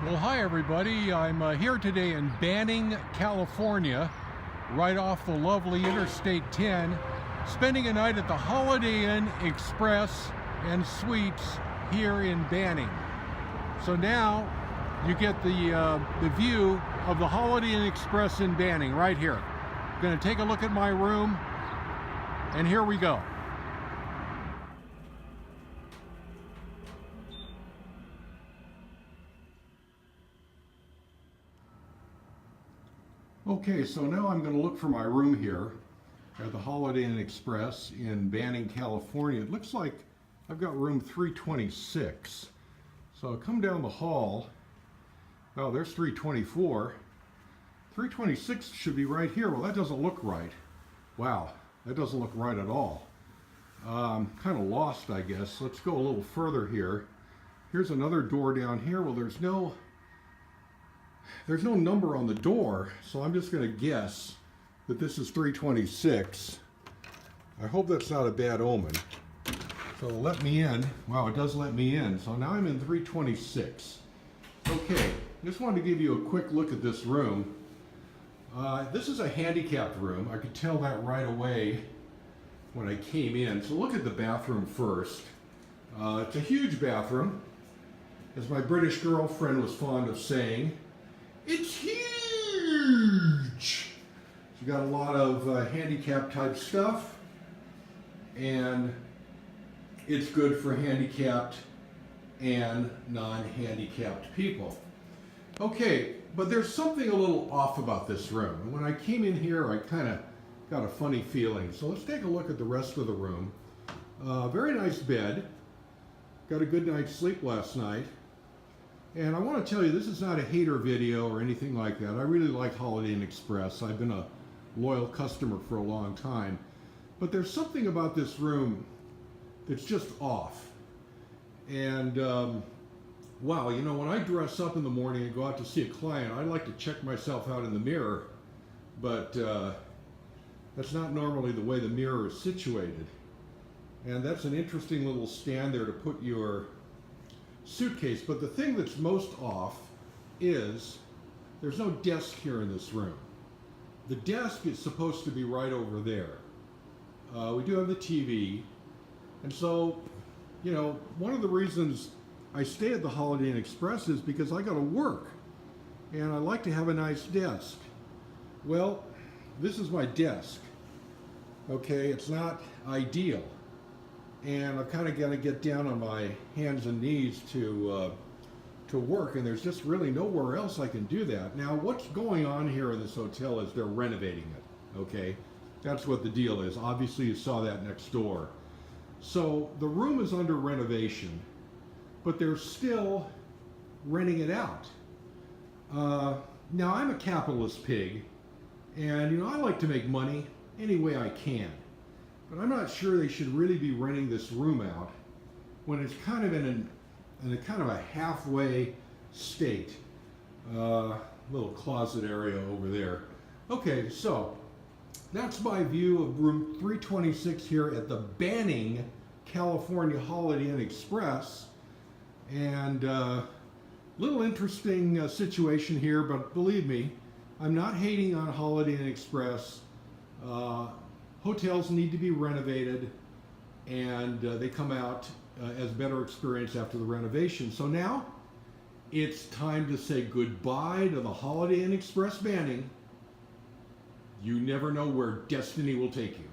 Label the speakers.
Speaker 1: Well, hi everybody. I'm here today in Banning, California, right off the lovely Interstate 10, spending a night at the Holiday Inn Express and Suites here in Banning. So now you get the view of the Holiday Inn Express in Banning right here. Going to take a look at my room, and here we go. Okay, so now I'm going to look for my room here at the Holiday Inn Express in Banning, California. It looks like I've got room 326. So I'll come down the hall. Oh, there's 324. 326 should be right here. Well, that doesn't look right. Wow, that doesn't look right at all. Kind of lost, I guess. Let's go a little further here. Here's another door down here. Well, there's no number on the door, so I'm just going to guess that this is 326. I hope that's not a bad omen. So let me in. Wow, it does let me in. So now I'm in 326. Okay, just wanted to give you a quick look at this room. This is a handicapped room. I could tell that right away when I came in. So look at the bathroom first. It's a huge bathroom. As my British girlfriend was fond of saying, it's huge! You got a lot of handicap type stuff, and it's good for handicapped and non-handicapped people. Okay, but there's something a little off about this room. And when I came in here, I kind of got a funny feeling. So let's take a look at the rest of the room. Very nice bed. Got a good night's sleep last night. And I want to tell you, this is not a hater video or anything like that. I really like Holiday Inn Express. I've been a loyal customer for a long time. But there's something about this room that's just off. And, wow, you know, when I dress up in the morning and go out to see a client, I like to check myself out in the mirror. But that's not normally the way the mirror is situated. And that's an interesting little stand there to put your suitcase. But the thing that's most off is there's no desk here in this room. The desk is supposed to be right over there. We do have the TV, and so, you know, one of the reasons I stay at the Holiday Inn Express is because I got to work, and I like to have a nice desk. Well, this is my desk. Okay, it's not ideal. And I'm kind of going to get down on my hands and knees to work, and there's just really nowhere else I can do that. Now, what's going on here in this hotel is they're renovating it, okay? That's what the deal is. Obviously, you saw that next door. So the room is under renovation, but they're still renting it out. Now, I'm a capitalist pig, and, you know, I like to make money any way I can. But I'm not sure they should really be renting this room out when it's kind of in a kind of a halfway state. Little closet area over there. Okay, so that's my view of room 326 here at the Banning, California Holiday Inn Express. And little interesting situation here, but believe me, I'm not hating on Holiday Inn Express. Hotels need to be renovated, and they come out as better experience after the renovation. So now it's time to say goodbye to the Holiday Inn Express Banning. You never know where destiny will take you.